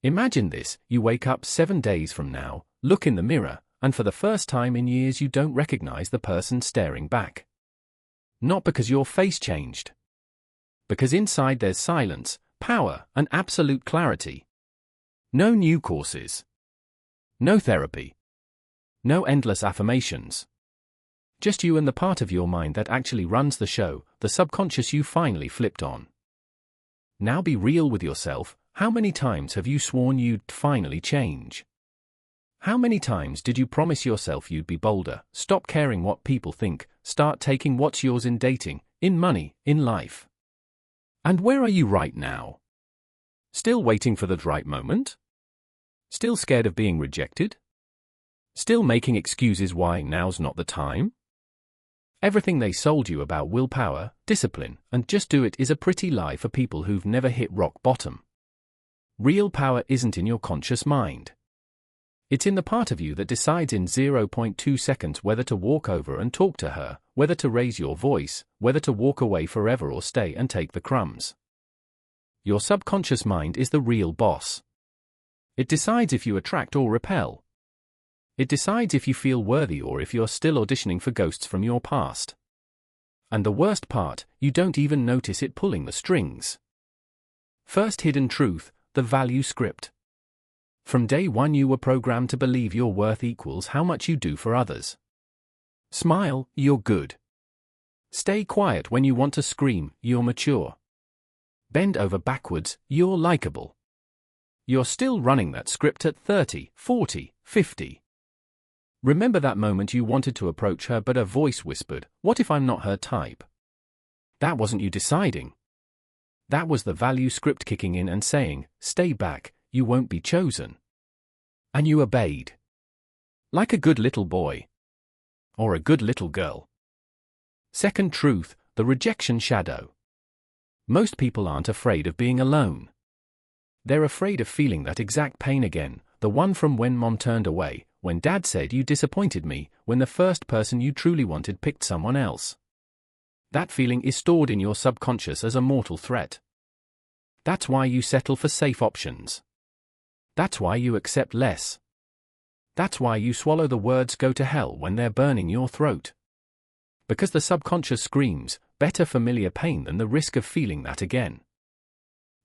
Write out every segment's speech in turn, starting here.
Imagine this: you wake up 7 days from now, look in the mirror, and for the first time in years you don't recognize the person staring back. Not because your face changed. Because inside there's silence, power, and absolute clarity. No new courses. No therapy. No endless affirmations. Just you and the part of your mind that actually runs the show, the subconscious you finally flipped on. Now be real with yourself. How many times have you sworn you'd finally change? How many times did you promise yourself you'd be bolder, stop caring what people think, start taking what's yours in dating, in money, in life? And where are you right now? Still waiting for the right moment? Still scared of being rejected? Still making excuses why now's not the time? Everything they sold you about willpower, discipline, and just do it is a pretty lie for people who've never hit rock bottom. Real power isn't in your conscious mind. It's in the part of you that decides in 0.2 seconds whether to walk over and talk to her, whether to raise your voice, whether to walk away forever or stay and take the crumbs. Your subconscious mind is the real boss. It decides if you attract or repel. It decides if you feel worthy or if you're still auditioning for ghosts from your past. And the worst part, you don't even notice it pulling the strings. First hidden truth: the value script. From day one you were programmed to believe your worth equals how much you do for others. Smile, you're good. Stay quiet when you want to scream, you're mature. Bend over backwards, you're likable. You're still running that script at 30, 40, 50. Remember that moment you wanted to approach her but a voice whispered, "What if I'm not her type?" That wasn't you deciding. That was the value script kicking in and saying, "Stay back, you won't be chosen." And you obeyed. Like a good little boy. Or a good little girl. Second truth: the rejection shadow. Most people aren't afraid of being alone. They're afraid of feeling that exact pain again, the one from when mom turned away, when dad said you disappointed me, when the first person you truly wanted picked someone else. That feeling is stored in your subconscious as a mortal threat. That's why you settle for safe options. That's why you accept less. That's why you swallow the words "go to hell" when they're burning your throat. Because the subconscious screams, better familiar pain than the risk of feeling that again.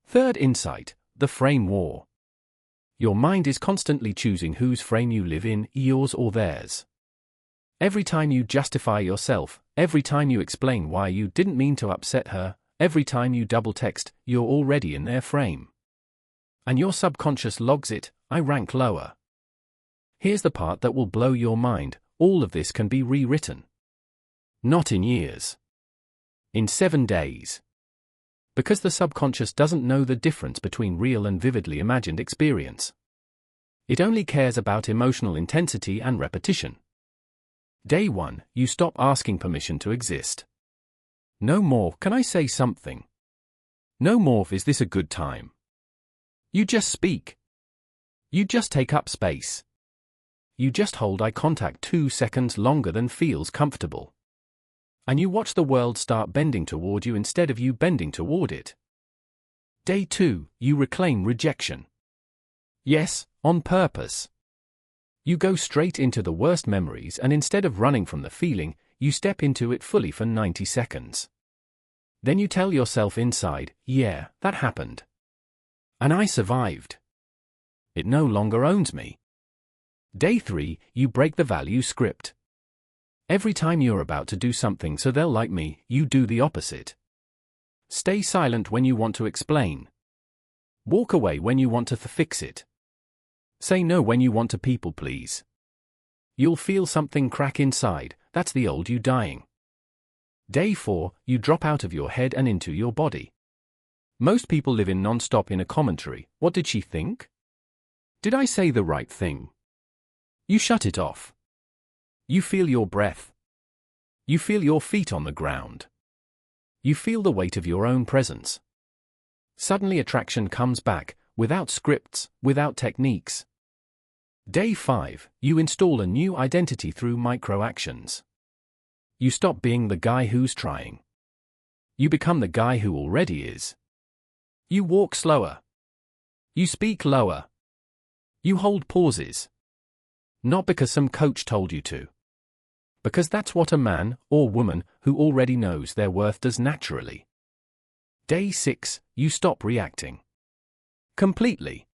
Third insight: the frame war. Your mind is constantly choosing whose frame you live in, yours or theirs. Every time you justify yourself, every time you explain why you didn't mean to upset her, every time you double text, you're already in their frame. And your subconscious logs it: I rank lower. Here's the part that will blow your mind: all of this can be rewritten. Not in years. In 7 days. Because the subconscious doesn't know the difference between real and vividly imagined experience. It only cares about emotional intensity and repetition. Day 1, you stop asking permission to exist. No more, "Can I say something?" No more, "Is this a good time?" You just speak. You just take up space. You just hold eye contact 2 seconds longer than feels comfortable. And you watch the world start bending toward you instead of you bending toward it. Day 2, you reclaim rejection. Yes, on purpose. You go straight into the worst memories, and instead of running from the feeling, you step into it fully for 90 seconds. Then you tell yourself inside, "Yeah, that happened. And I survived. It no longer owns me." Day 3, you break the value script. Every time you're about to do something so they'll like me, you do the opposite. Stay silent when you want to explain. Walk away when you want to fix it. Say no when you want to people please. You'll feel something crack inside. That's the old you dying. Day 4, you drop out of your head and into your body. Most people live in non-stop inner commentary. What did she think? Did I say the right thing? You shut it off. You feel your breath. You feel your feet on the ground. You feel the weight of your own presence. Suddenly attraction comes back, without scripts, without techniques. Day 5, you install a new identity through micro-actions. You stop being the guy who's trying. You become the guy who already is. You walk slower. You speak lower. You hold pauses. Not because some coach told you to. Because that's what a man or woman who already knows their worth does naturally. Day 6, you stop reacting. Completely.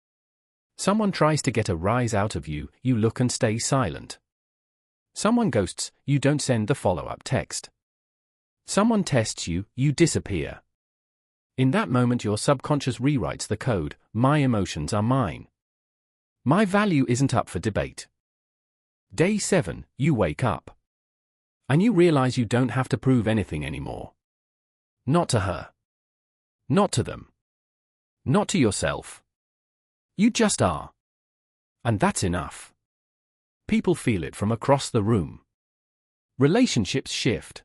Someone tries to get a rise out of you, you look and stay silent. Someone ghosts, you don't send the follow-up text. Someone tests you, you disappear. In that moment your subconscious rewrites the code, my emotions are mine. My value isn't up for debate. Day 7, you wake up. And you realize you don't have to prove anything anymore. Not to her. Not to them. Not to yourself. You just are. And that's enough. People feel it from across the room. Relationships shift.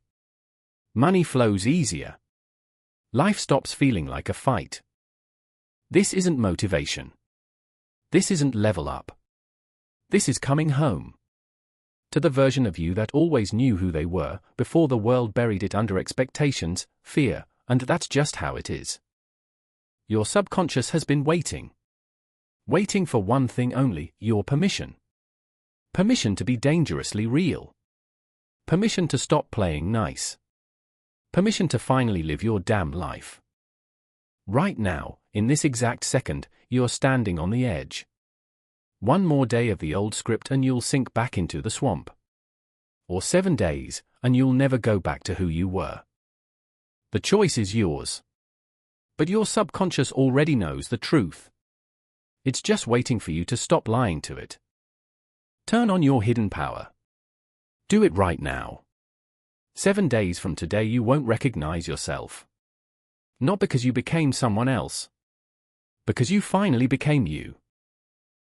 Money flows easier. Life stops feeling like a fight. This isn't motivation. This isn't level up. This is coming home. To the version of you that always knew who they were, before the world buried it under expectations, fear, and that's just how it is. Your subconscious has been waiting. Waiting for one thing only, your permission. Permission to be dangerously real. Permission to stop playing nice. Permission to finally live your damn life. Right now, in this exact second, you're standing on the edge. One more day of the old script and you'll sink back into the swamp. Or 7 days, and you'll never go back to who you were. The choice is yours. But your subconscious already knows the truth. It's just waiting for you to stop lying to it. Turn on your hidden power. Do it right now. 7 days from today you won't recognize yourself. Not because you became someone else. Because you finally became you.